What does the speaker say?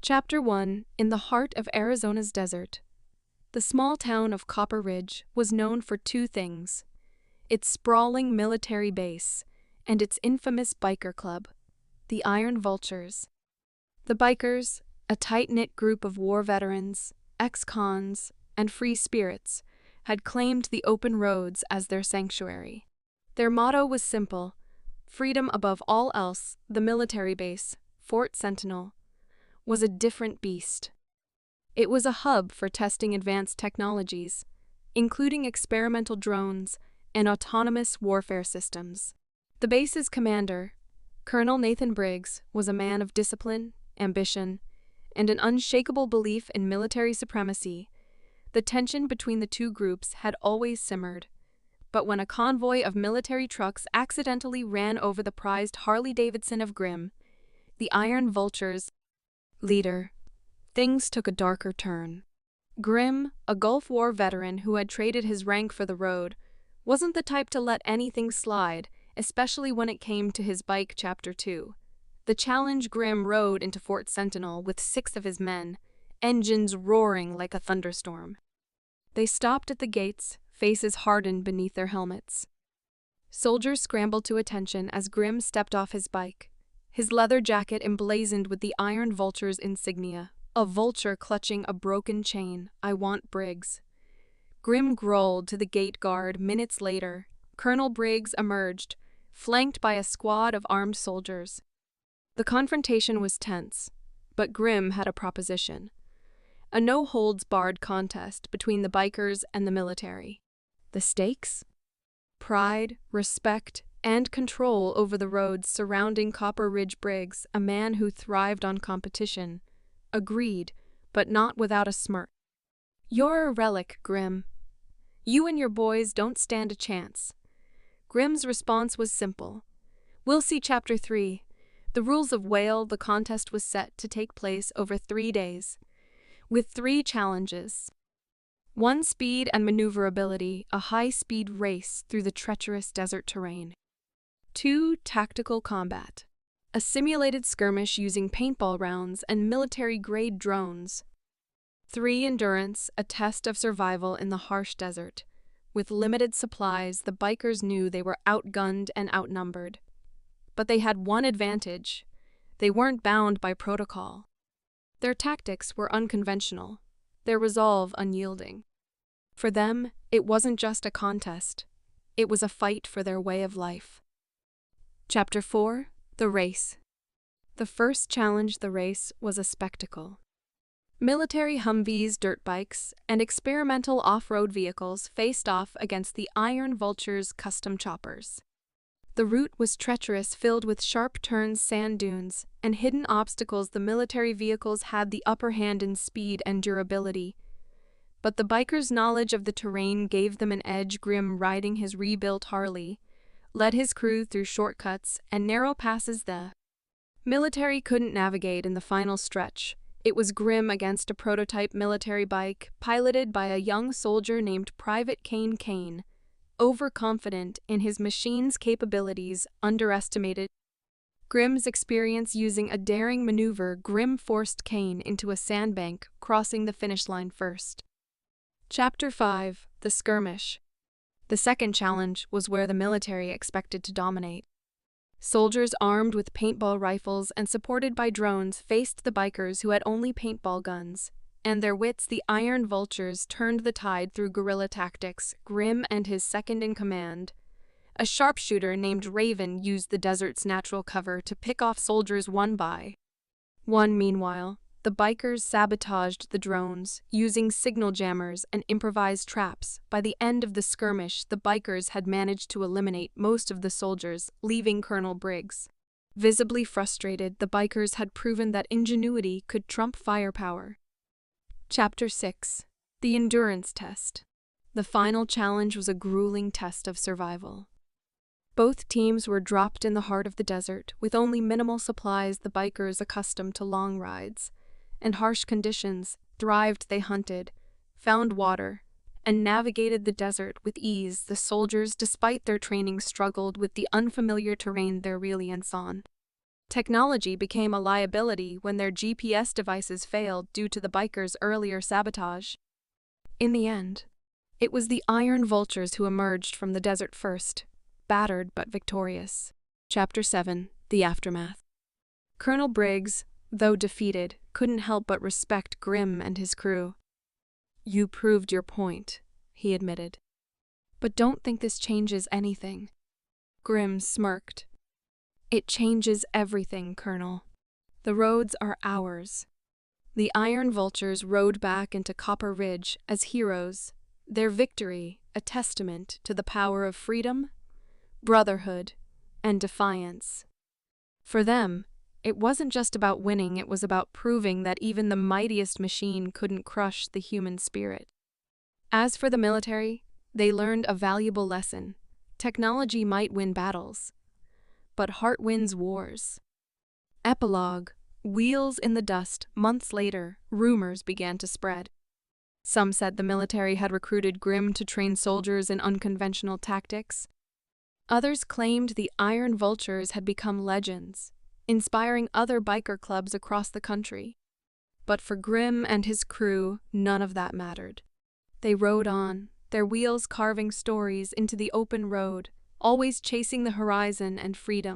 Chapter 1. In the heart of Arizona's desert. The small town of Copper Ridge was known for two things: its sprawling military base and its infamous biker club, the Iron Vultures. The bikers, a tight-knit group of war veterans, ex-cons, and free spirits, had claimed the open roads as their sanctuary. Their motto was simple: freedom above all else. The military base, Fort Sentinel, was a different beast. It was a hub for testing advanced technologies, including experimental drones and autonomous warfare systems. The base's commander, Colonel Nathan Briggs, was a man of discipline, ambition, and an unshakable belief in military supremacy. The tension between the two groups had always simmered, but when a convoy of military trucks accidentally ran over the prized Harley-Davidson of Grimm, the Iron Vultures' leader, things took a darker turn. Grimm, a Gulf War veteran who had traded his rank for the road, wasn't the type to let anything slide, especially when it came to his bike. Chapter 2. The challenge. Grimm rode into Fort Sentinel with 6 of his men, engines roaring like a thunderstorm. They stopped at the gates, faces hardened beneath their helmets. Soldiers scrambled to attention as Grimm stepped off his bike, his leather jacket emblazoned with the Iron Vulture's insignia, a vulture clutching a broken chain. "I want Briggs." Grimm growled to the gate guard. Minutes later, Colonel Briggs emerged, flanked by a squad of armed soldiers. The confrontation was tense, but Grimm had a proposition: a no-holds-barred contest between the bikers and the military. The stakes? Pride, respect, and control over the roads surrounding Copper Ridge. Briggs, a man who thrived on competition, agreed, but not without a smirk. "You're a relic, Grimm. You and your boys don't stand a chance." Grimm's response was simple: "We'll see." Chapter 3. The rules of Whale. The contest was set to take place over 3 days, with 3 challenges. 1. Speed and maneuverability, a high-speed race through the treacherous desert terrain. 2. Tactical combat, a simulated skirmish using paintball rounds and military-grade drones. 3. Endurance, a test of survival in the harsh desert. With limited supplies, the bikers knew they were outgunned and outnumbered. But they had one advantage: they weren't bound by protocol. Their tactics were unconventional, their resolve unyielding. For them, it wasn't just a contest, it was a fight for their way of life. Chapter 4. The race. The first challenge. The race was a spectacle. Military Humvees, dirt bikes, and experimental off-road vehicles faced off against the Iron Vulture's custom choppers. The route was treacherous, filled with sharp turns, sand dunes, and hidden obstacles. The military vehicles had the upper hand in speed and durability, but the bikers' knowledge of the terrain gave them an edge. Grimm, riding his rebuilt Harley, led his crew through shortcuts and narrow passes the military couldn't navigate. In the final stretch, it was Grimm against a prototype military bike piloted by a young soldier named Private Kane. Overconfident in his machine's capabilities, underestimated Grimm's experience using a daring maneuver. Grimm forced Kane into a sandbank, crossing the finish line first. Chapter 5. The skirmish. The second challenge was where the military expected to dominate. Soldiers armed with paintball rifles and supported by drones faced the bikers who had only paintball guns, and their wits. The Iron Vultures turned the tide through guerrilla tactics. Grimm and his second-in-command, a sharpshooter named Raven, used the desert's natural cover to pick off soldiers one by one. Meanwhile, the bikers sabotaged the drones, using signal jammers and improvised traps. By the end of the skirmish, the bikers had managed to eliminate most of the soldiers, leaving Colonel Briggs visibly frustrated. The bikers had proven that ingenuity could trump firepower. Chapter 6. The endurance test. The final challenge was a grueling test of survival. Both teams were dropped in the heart of the desert, with only minimal supplies. The bikers, accustomed to long rides and harsh conditions, thrived. They hunted, found water, and navigated the desert with ease. The soldiers, despite their training, struggled with the unfamiliar terrain. Their reliance on Technology became a liability when their GPS devices failed due to the bikers' earlier sabotage. In the end, it was the Iron Vultures who emerged from the desert first, battered but victorious. Chapter 7: The Aftermath. Colonel Briggs, though defeated, couldn't help but respect Grimm and his crew. "You proved your point," he admitted. "But don't think this changes anything." Grimm smirked. "It changes everything, Colonel. The roads are ours." The Iron Vultures rode back into Copper Ridge as heroes, their victory a testament to the power of freedom, brotherhood, and defiance. For them, it wasn't just about winning, it was about proving that even the mightiest machine couldn't crush the human spirit. As for the military, they learned a valuable lesson. Technology might win battles, but heart wins wars. Epilogue. Wheels in the dust. Months later, rumors began to spread. Some said the military had recruited Grimm to train soldiers in unconventional tactics. Others claimed the Iron Vultures had become legends, inspiring other biker clubs across the country. But for Grimm and his crew, none of that mattered. They rode on, their wheels carving stories into the open road, always chasing the horizon and freedom.